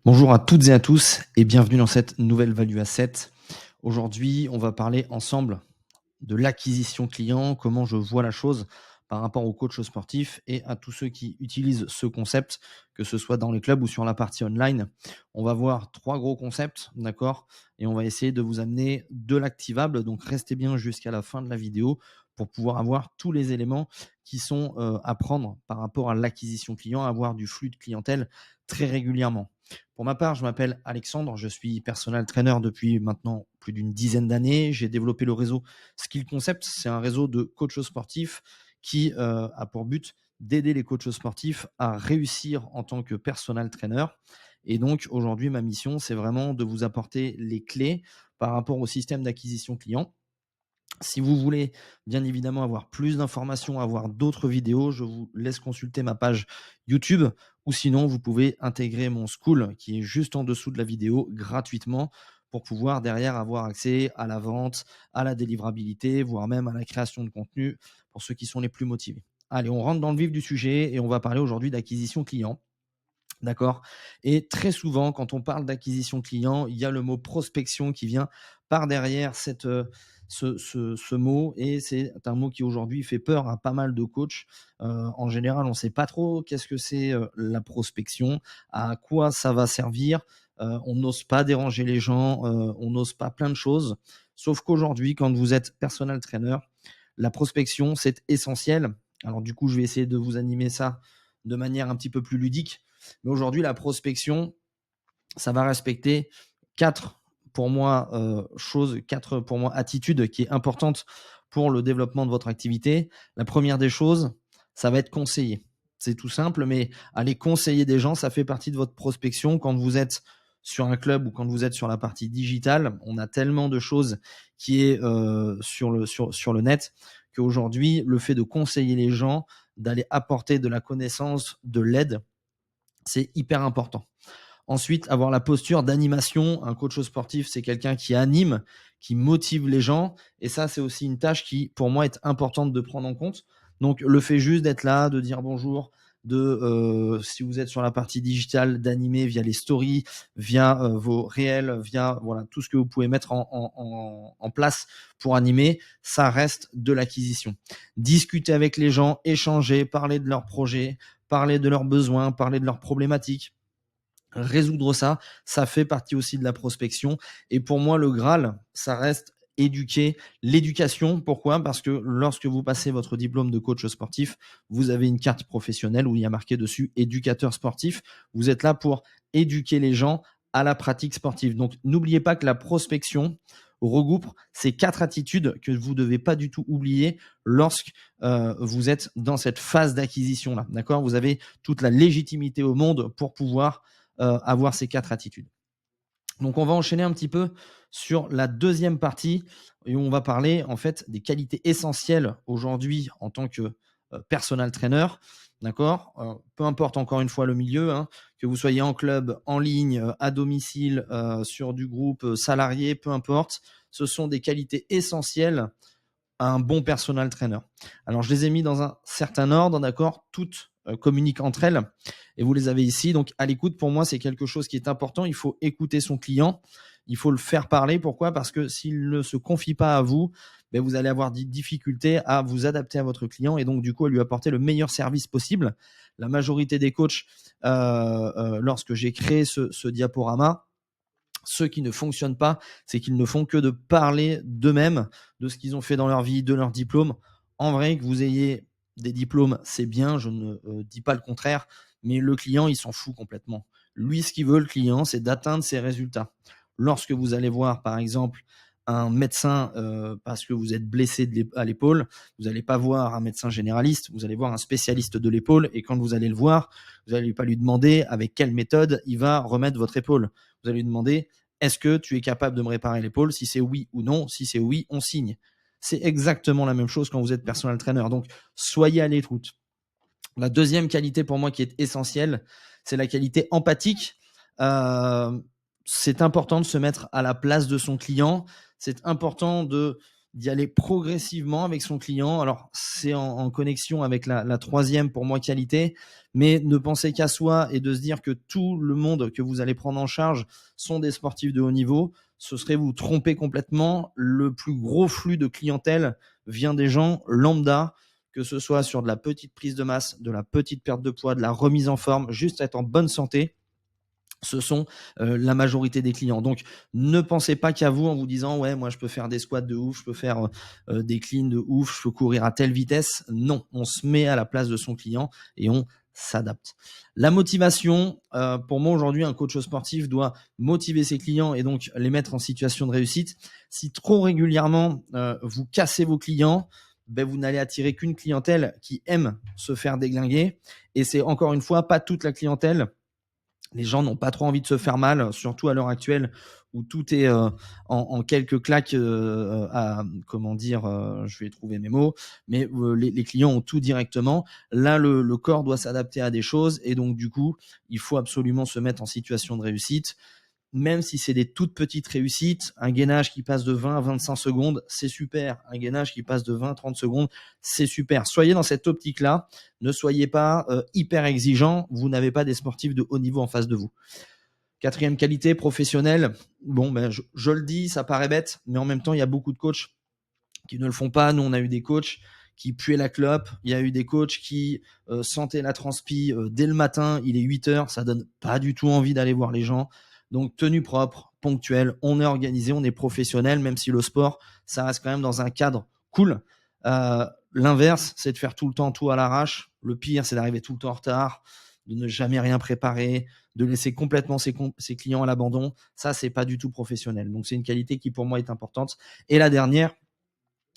Bonjour à toutes et à tous et bienvenue dans cette nouvelle Value Asset. Aujourd'hui, on va parler ensemble de l'acquisition client, comment je vois la chose par rapport aux coachs sportifs et à tous ceux qui utilisent ce concept, que ce soit dans les clubs ou sur la partie online. On va voir 3 gros concepts, d'accord? Et on va essayer de vous amener de l'activable, donc restez bien jusqu'à la fin de la vidéo pour pouvoir avoir tous les éléments qui sont, à prendre par rapport à l'acquisition client, avoir du flux de clientèle très régulièrement. Pour ma part, je m'appelle Alexandre, je suis personal trainer depuis maintenant plus d'une dizaine d'années. J'ai développé le réseau Skill Concept, c'est un réseau de coachs sportifs qui a pour but d'aider les coachs sportifs à réussir en tant que personal trainer. Et donc aujourd'hui, ma mission, c'est vraiment de vous apporter les clés par rapport au système d'acquisition client. Si vous voulez bien évidemment avoir plus d'informations, avoir d'autres vidéos, je vous laisse consulter ma page YouTube ou sinon vous pouvez intégrer mon school qui est juste en dessous de la vidéo gratuitement pour pouvoir derrière avoir accès à la vente, à la délivrabilité, voire même à la création de contenu pour ceux qui sont les plus motivés. Allez, on rentre dans le vif du sujet et on va parler aujourd'hui d'acquisition client. D'accord. Et très souvent, quand on parle d'acquisition client, il y a le mot prospection qui vient par derrière ce mot et c'est un mot qui aujourd'hui fait peur à pas mal de coachs. En général, on ne sait pas trop qu'est-ce que c'est la prospection, à quoi ça va servir. On n'ose pas déranger les gens, on n'ose pas plein de choses. Sauf qu'aujourd'hui, quand vous êtes personal trainer, la prospection, c'est essentiel. Alors du coup, je vais essayer de vous animer ça de manière un petit peu plus ludique. Mais aujourd'hui, la prospection, ça va respecter 4 pour moi, choses, 4 pour moi attitudes qui est importante pour le développement de votre activité. La première des choses, ça va être conseiller. C'est tout simple, mais aller conseiller des gens, ça fait partie de votre prospection. Quand vous êtes sur un club ou quand vous êtes sur la partie digitale, on a tellement de choses qui est sur le net qu'aujourd'hui, le fait de conseiller les gens, d'aller apporter de la connaissance, de l'aide, c'est hyper important. Ensuite, avoir la posture d'animation. Un coach sportif, c'est quelqu'un qui anime, qui motive les gens. Et ça, c'est aussi une tâche qui, pour moi, est importante de prendre en compte. Donc, le fait juste d'être là, de dire bonjour, si vous êtes sur la partie digitale, d'animer via les stories, via vos réels, via voilà tout ce que vous pouvez mettre en place pour animer, ça reste de l'acquisition. Discuter avec les gens, échanger, parler de leurs projets, parler de leurs besoins, parler de leurs problématiques, résoudre ça, ça fait partie aussi de la prospection. Et pour moi, le Graal, ça reste éduquer. L'éducation, pourquoi? Parce que lorsque vous passez votre diplôme de coach sportif, vous avez une carte professionnelle où il y a marqué dessus éducateur sportif. Vous êtes là pour éduquer les gens à la pratique sportive. Donc, n'oubliez pas que la prospection regroupe ces 4 attitudes que vous ne devez pas du tout oublier lorsque vous êtes dans cette phase d'acquisition-là. D'accord? Vous avez toute la légitimité au monde pour pouvoir avoir ces 4 attitudes. Donc on va enchaîner un petit peu sur la deuxième partie et on va parler en fait des qualités essentielles aujourd'hui en tant que personal trainer. D'accord. Peu importe encore une fois le milieu, hein, que vous soyez en club, en ligne, à domicile, sur du groupe salarié, peu importe, ce sont des qualités essentielles un bon personal trainer. Alors, je les ai mis dans un certain ordre, d'accord? Toutes communiquent entre elles et vous les avez ici. Donc, à l'écoute, pour moi, c'est quelque chose qui est important. Il faut écouter son client. Il faut le faire parler. Pourquoi? Parce que s'il ne se confie pas à vous, ben, vous allez avoir des difficultés à vous adapter à votre client et donc, du coup, à lui apporter le meilleur service possible. La majorité des coachs, lorsque j'ai créé ce diaporama, ceux qui ne fonctionnent pas, c'est qu'ils ne font que de parler d'eux-mêmes, de ce qu'ils ont fait dans leur vie, de leur diplôme. En vrai, que vous ayez des diplômes, c'est bien, je ne dis pas le contraire, mais le client, il s'en fout complètement. Lui, ce qu'il veut, le client, c'est d'atteindre ses résultats. Lorsque vous allez voir, par exemple, un médecin parce que vous êtes blessé à l'épaule, vous n'allez pas voir un médecin généraliste, vous allez voir un spécialiste de l'épaule et quand vous allez le voir, vous n'allez pas lui demander avec quelle méthode il va remettre votre épaule. Vous allez lui demander est-ce que tu es capable de me réparer l'épaule? Si c'est oui ou non, si c'est oui, on signe. C'est exactement la même chose quand vous êtes personal trainer. Donc, soyez à l'écoute. La deuxième qualité pour moi qui est essentielle, c'est la qualité empathique. Euh, c'est important de se mettre à la place de son client. C'est important de d'y aller progressivement avec son client. Alors, c'est en connexion avec la troisième, pour moi, qualité, mais ne pensez qu'à soi et de se dire que tout le monde que vous allez prendre en charge sont des sportifs de haut niveau. Ce serait vous tromper complètement. Le plus gros flux de clientèle vient des gens lambda, que ce soit sur de la petite prise de masse, de la petite perte de poids, de la remise en forme, juste être en bonne santé. Ce sont la majorité des clients. Donc, ne pensez pas qu'à vous en vous disant ouais, moi je peux faire des squats de ouf, je peux faire des cleans de ouf, je peux courir à telle vitesse. Non, on se met à la place de son client et on s'adapte. La motivation, pour moi aujourd'hui, un coach sportif doit motiver ses clients et donc les mettre en situation de réussite. Si trop régulièrement vous cassez vos clients, ben vous n'allez attirer qu'une clientèle qui aime se faire déglinguer. Et c'est encore une fois pas toute la clientèle. Les gens n'ont pas trop envie de se faire mal, surtout à l'heure actuelle où tout est en quelques claques. Comment dire, je vais trouver mes mots, mais les clients ont tout directement. Là, le corps doit s'adapter à des choses et donc du coup, il faut absolument se mettre en situation de réussite. Même si c'est des toutes petites réussites, un gainage qui passe de 20 à 25 secondes, c'est super. Un gainage qui passe de 20 à 30 secondes, c'est super. Soyez dans cette optique-là. Ne soyez pas hyper exigeant. Vous n'avez pas des sportifs de haut niveau en face de vous. Quatrième qualité, professionnelle. Bon, ben, je le dis, ça paraît bête, mais en même temps, il y a beaucoup de coachs qui ne le font pas. Nous, on a eu des coachs qui puaient la clope. Il y a eu des coachs qui sentaient la transpi dès le matin. Il est 8 heures. Ça donne pas du tout envie d'aller voir les gens. Donc, tenue propre, ponctuelle. On est organisé, on est professionnel, même si le sport, ça reste quand même dans un cadre cool. L'inverse, c'est de faire tout le temps tout à l'arrache. Le pire, c'est d'arriver tout le temps en retard, de ne jamais rien préparer, de laisser complètement ses clients à l'abandon. Ça, c'est pas du tout professionnel. Donc, c'est une qualité qui, pour moi, est importante. Et la dernière,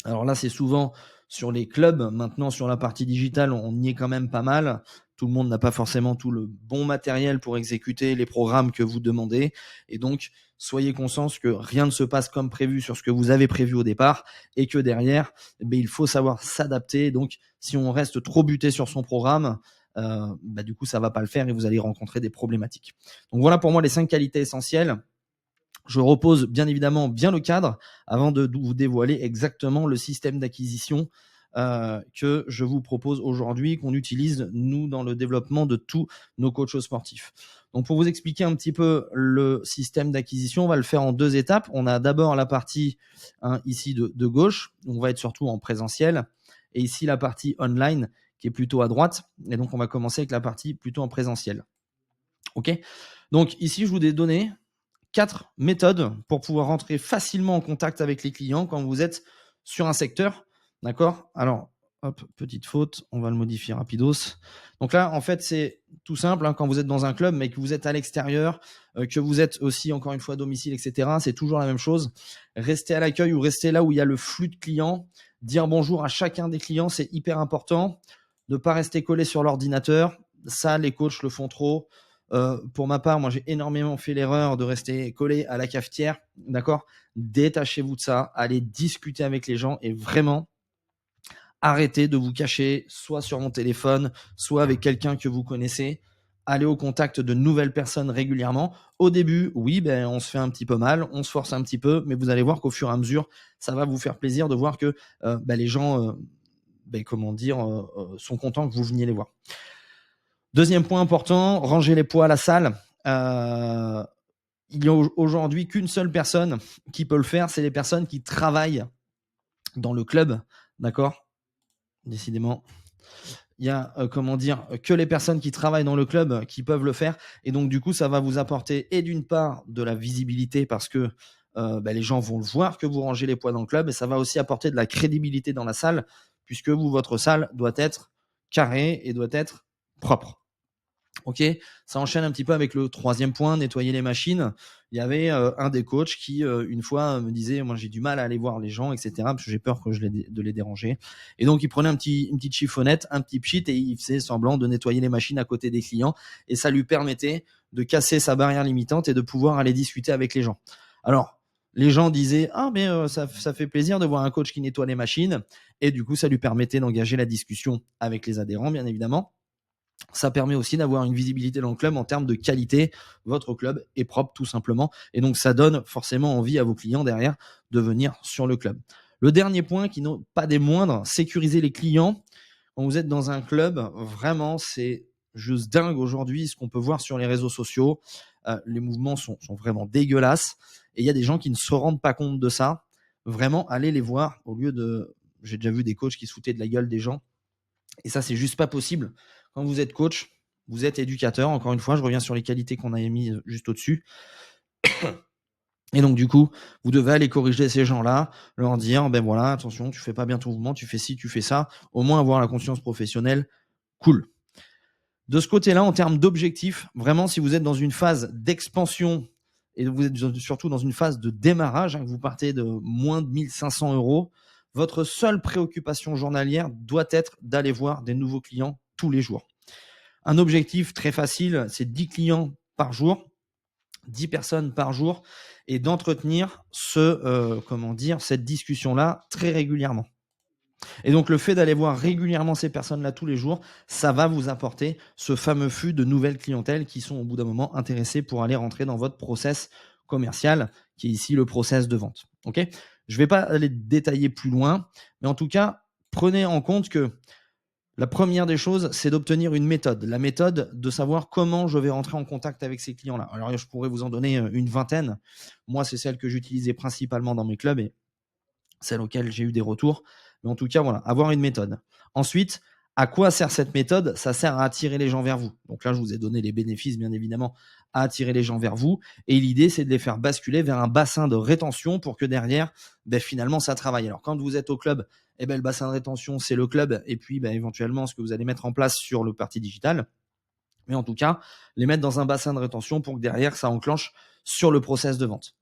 alors là, c'est souvent sur les clubs. Maintenant, sur la partie digitale, on y est quand même pas mal. Tout le monde n'a pas forcément tout le bon matériel pour exécuter les programmes que vous demandez. Et donc, soyez conscients que rien ne se passe comme prévu sur ce que vous avez prévu au départ et que derrière, il faut savoir s'adapter. Donc, si on reste trop buté sur son programme, du coup, ça va pas le faire et vous allez rencontrer des problématiques. Donc voilà pour moi les 5 qualités essentielles. Je repose bien évidemment bien le cadre avant de vous dévoiler exactement le système d'acquisition que je vous propose aujourd'hui, qu'on utilise nous dans le développement de tous nos coachs sportifs. Donc pour vous expliquer un petit peu le système d'acquisition, on va le faire en 2 étapes. On a d'abord la partie ici de gauche, on va être surtout en présentiel, et ici la partie online qui est plutôt à droite. Et donc on va commencer avec la partie plutôt en présentiel. Ok. Donc ici je vous ai donné 4 méthodes pour pouvoir rentrer facilement en contact avec les clients quand vous êtes sur un secteur. D'accord? Alors, hop, petite faute, on va le modifier rapidos. Donc là, en fait, c'est tout simple, quand vous êtes dans un club, mais que vous êtes à l'extérieur, que vous êtes aussi, encore une fois, à domicile, etc., c'est toujours la même chose. Restez à l'accueil ou restez là où il y a le flux de clients. Dire bonjour à chacun des clients, c'est hyper important. Ne pas rester collé sur l'ordinateur. Ça, les coachs le font trop. Pour ma part, moi, j'ai énormément fait l'erreur de rester collé à la cafetière. D'accord? Détachez-vous de ça. Allez discuter avec les gens et vraiment arrêtez de vous cacher soit sur mon téléphone, soit avec quelqu'un que vous connaissez. Allez au contact de nouvelles personnes régulièrement. Au début, oui, on se fait un petit peu mal, on se force un petit peu, mais vous allez voir qu'au fur et à mesure, ça va vous faire plaisir de voir que les gens, sont contents que vous veniez les voir. Deuxième point important, ranger les poids à la salle. Il n'y a aujourd'hui qu'une seule personne qui peut le faire, c'est les personnes qui travaillent dans le club. D'accord? Décidément. Il y a que les personnes qui travaillent dans le club qui peuvent le faire. Et donc, du coup, ça va vous apporter, et d'une part, de la visibilité parce que les gens vont le voir que vous rangez les poids dans le club. Et ça va aussi apporter de la crédibilité dans la salle puisque votre salle doit être carrée et doit être propre. Ok, ça enchaîne un petit peu avec le troisième point, nettoyer les machines. Il y avait un des coachs qui, une fois, me disait, moi j'ai du mal à aller voir les gens, etc., parce que j'ai peur de les déranger. Et donc il prenait une petite chiffonnette, un petit pchit, et il faisait semblant de nettoyer les machines à côté des clients. Et ça lui permettait de casser sa barrière limitante et de pouvoir aller discuter avec les gens. Alors, les gens disaient, ah mais ça fait plaisir de voir un coach qui nettoie les machines. Et du coup, ça lui permettait d'engager la discussion avec les adhérents, bien évidemment. Ça permet aussi d'avoir une visibilité dans le club en termes de qualité. Votre club est propre tout simplement. Et donc, ça donne forcément envie à vos clients derrière de venir sur le club. Le dernier point, qui n'est pas des moindres, sécuriser les clients. Quand vous êtes dans un club, vraiment, c'est juste dingue aujourd'hui ce qu'on peut voir sur les réseaux sociaux. Les mouvements sont vraiment dégueulasses et il y a des gens qui ne se rendent pas compte de ça. Vraiment, allez les voir au lieu de... J'ai déjà vu des coachs qui se foutaient de la gueule des gens et ça, c'est juste pas possible. Quand vous êtes coach, vous êtes éducateur. Encore une fois, je reviens sur les qualités qu'on a mis juste au-dessus. Et donc, du coup, vous devez aller corriger ces gens-là, leur dire, ben voilà, attention, tu fais pas bien ton mouvement, tu fais ci, tu fais ça. Au moins, avoir la conscience professionnelle, cool. De ce côté-là, en termes d'objectifs, vraiment, si vous êtes dans une phase d'expansion et vous êtes surtout dans une phase de démarrage, que vous partez de moins de 1500 €, votre seule préoccupation journalière doit être d'aller voir des nouveaux clients tous les jours. Un objectif très facile, c'est 10 clients par jour, 10 personnes par jour, et d'entretenir cette discussion-là très régulièrement. Et donc, le fait d'aller voir régulièrement ces personnes-là tous les jours, ça va vous apporter ce fameux flux de nouvelles clientèles qui sont au bout d'un moment intéressées pour aller rentrer dans votre process commercial, qui est ici le process de vente. Ok ? Je ne vais pas aller détailler plus loin, mais en tout cas, prenez en compte que la première des choses, c'est d'obtenir une méthode. La méthode de savoir comment je vais rentrer en contact avec ces clients-là. Alors, je pourrais vous en donner une vingtaine. Moi, c'est celle que j'utilisais principalement dans mes clubs et celle auquel j'ai eu des retours. Mais en tout cas, voilà, avoir une méthode. Ensuite, à quoi sert cette méthode? Ça sert à attirer les gens vers vous. Donc là, je vous ai donné les bénéfices, bien évidemment, à attirer les gens vers vous. Et l'idée, c'est de les faire basculer vers un bassin de rétention pour que derrière, finalement, ça travaille. Alors, quand vous êtes au club, le bassin de rétention, c'est le club. Et puis, éventuellement, ce que vous allez mettre en place sur le parti digital. Mais en tout cas, les mettre dans un bassin de rétention pour que derrière, ça enclenche sur le process de vente.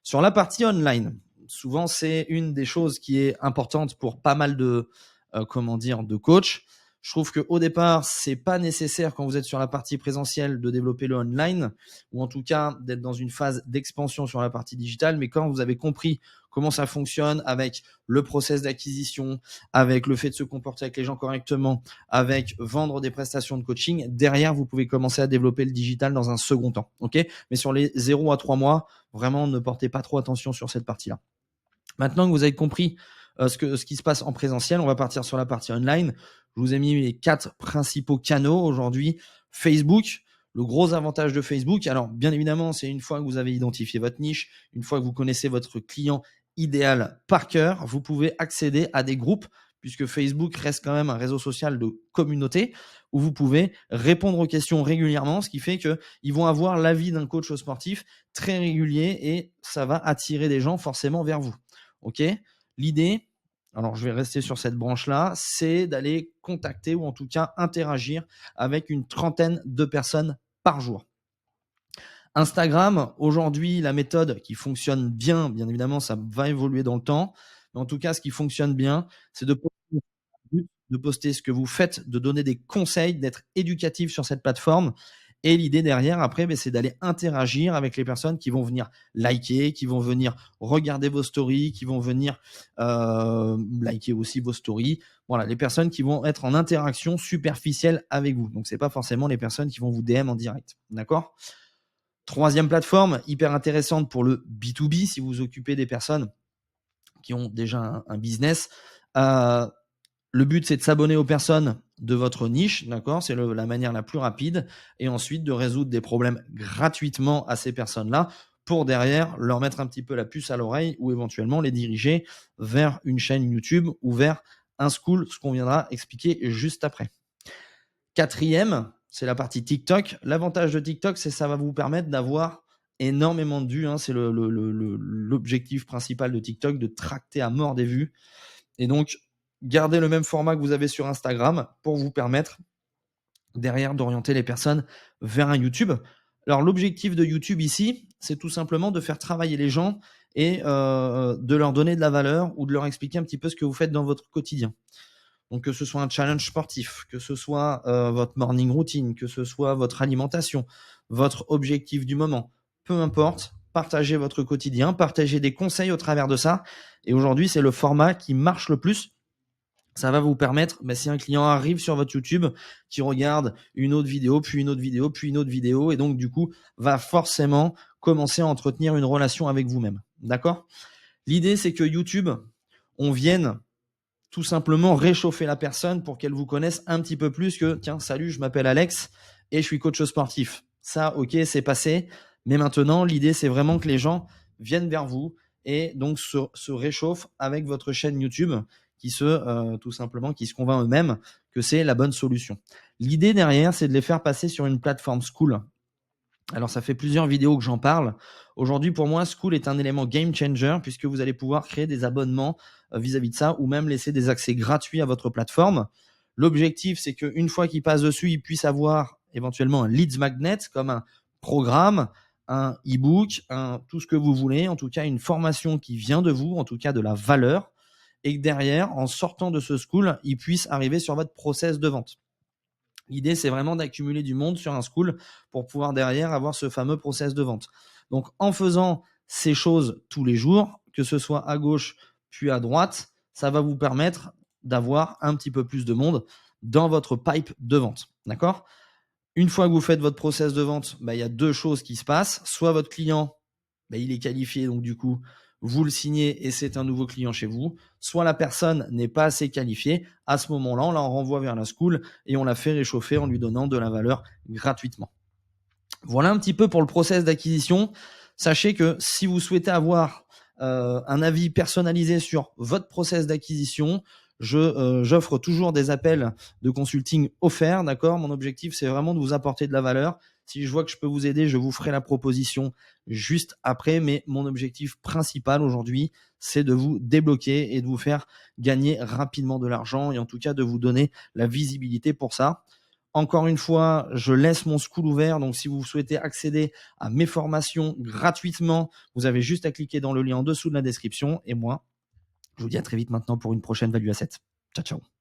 Sur la partie online, souvent, c'est une des choses qui est importante pour pas mal de, de coachs. Je trouve qu'au départ, c'est pas nécessaire quand vous êtes sur la partie présentielle de développer le online, ou en tout cas d'être dans une phase d'expansion sur la partie digitale. Mais quand vous avez compris comment ça fonctionne avec le process d'acquisition, avec le fait de se comporter avec les gens correctement, avec vendre des prestations de coaching, derrière, vous pouvez commencer à développer le digital dans un second temps. Ok ? Mais sur les 0 à 3 mois, vraiment, ne portez pas trop attention sur cette partie-là. Maintenant que vous avez compris ce qui se passe en présentiel, on va partir sur la partie online. Je vous ai mis les 4 principaux canaux aujourd'hui. Facebook, le gros avantage de Facebook, alors bien évidemment, c'est une fois que vous avez identifié votre niche, une fois que vous connaissez votre client idéal par cœur, vous pouvez accéder à des groupes, puisque Facebook reste quand même un réseau social de communauté, où vous pouvez répondre aux questions régulièrement, ce qui fait qu'ils vont avoir l'avis d'un coach sportif très régulier et ça va attirer des gens forcément vers vous. Ok ? L'idée, alors je vais rester sur cette branche-là, c'est d'aller contacter ou en tout cas interagir avec une trentaine de personnes par jour. Instagram, aujourd'hui, la méthode qui fonctionne bien, bien évidemment, ça va évoluer dans le temps, mais en tout cas, ce qui fonctionne bien, c'est de poster ce que vous faites, de donner des conseils, d'être éducatif sur cette plateforme. Et l'idée derrière, après, c'est d'aller interagir avec les personnes qui vont venir liker, qui vont venir regarder vos stories, qui vont venir liker aussi vos stories. Voilà, les personnes qui vont être en interaction superficielle avec vous. Donc, c'est pas forcément les personnes qui vont vous DM en direct. D'accord ? Troisième plateforme, hyper intéressante pour le B2B, si vous vous occupez des personnes qui ont déjà un business. Le but, c'est de s'abonner aux personnes de votre niche, d'accord ? C'est la manière la plus rapide. Et ensuite, de résoudre des problèmes gratuitement à ces personnes-là pour derrière leur mettre un petit peu la puce à l'oreille ou éventuellement les diriger vers une chaîne YouTube ou vers un school, ce qu'on viendra expliquer juste après. Quatrième, c'est la partie TikTok. L'avantage de TikTok, c'est que ça va vous permettre d'avoir énormément de vues. C'est l'objectif principal de TikTok, de tracter à mort des vues. Et donc, gardez le même format que vous avez sur Instagram pour vous permettre derrière d'orienter les personnes vers un YouTube. Alors, l'objectif de YouTube ici, c'est tout simplement de faire travailler les gens et de leur donner de la valeur ou de leur expliquer un petit peu ce que vous faites dans votre quotidien. Donc, que ce soit un challenge sportif, que ce soit votre morning routine, que ce soit votre alimentation, votre objectif du moment, peu importe, partagez votre quotidien, partagez des conseils au travers de ça. Et aujourd'hui, c'est le format qui marche le plus. Ça va vous permettre, si un client arrive sur votre YouTube, qui regarde une autre vidéo, puis une autre vidéo, puis une autre vidéo, et donc du coup, va forcément commencer à entretenir une relation avec vous-même. D'accord ? L'idée, c'est que YouTube, on vienne tout simplement réchauffer la personne pour qu'elle vous connaisse un petit peu plus que tiens, salut, je m'appelle Alex et je suis coach sportif. Ça, ok, c'est passé. Mais maintenant, l'idée, c'est vraiment que les gens viennent vers vous et donc se réchauffent avec votre chaîne YouTube tout simplement, qui se convainc eux-mêmes que c'est la bonne solution. L'idée derrière, c'est de les faire passer sur une plateforme School. Alors, ça fait plusieurs vidéos que j'en parle. Aujourd'hui, pour moi, School est un élément game changer puisque vous allez pouvoir créer des abonnements vis-à-vis de ça ou même laisser des accès gratuits à votre plateforme. L'objectif, c'est qu'une fois qu'ils passent dessus, ils puissent avoir éventuellement un leads magnet comme un programme, un e-book, tout ce que vous voulez, en tout cas une formation qui vient de vous, en tout cas de la valeur, et que derrière, en sortant de ce School, ils puissent arriver sur votre process de vente. L'idée, c'est vraiment d'accumuler du monde sur un School pour pouvoir derrière avoir ce fameux process de vente. Donc, en faisant ces choses tous les jours, que ce soit à gauche puis à droite, ça va vous permettre d'avoir un petit peu plus de monde dans votre pipe de vente. D'accord? Une fois que vous faites votre process de vente, il y a deux choses qui se passent. Soit votre client, il est qualifié, donc du coup, vous le signez et c'est un nouveau client chez vous. Soit la personne n'est pas assez qualifiée. À ce moment-là, on la renvoie vers la school et on la fait réchauffer en lui donnant de la valeur gratuitement. Voilà un petit peu pour le process d'acquisition. Sachez que si vous souhaitez avoir un avis personnalisé sur votre process d'acquisition, j'offre toujours des appels de consulting offerts, d'accord? Mon objectif, c'est vraiment de vous apporter de la valeur. Si je vois que je peux vous aider, je vous ferai la proposition juste après. Mais mon objectif principal aujourd'hui, c'est de vous débloquer et de vous faire gagner rapidement de l'argent et en tout cas de vous donner la visibilité pour ça. Encore une fois, je laisse mon school ouvert. Donc, si vous souhaitez accéder à mes formations gratuitement, vous avez juste à cliquer dans le lien en dessous de la description. Et moi, je vous dis à très vite maintenant pour une prochaine Value Asset. Ciao, ciao.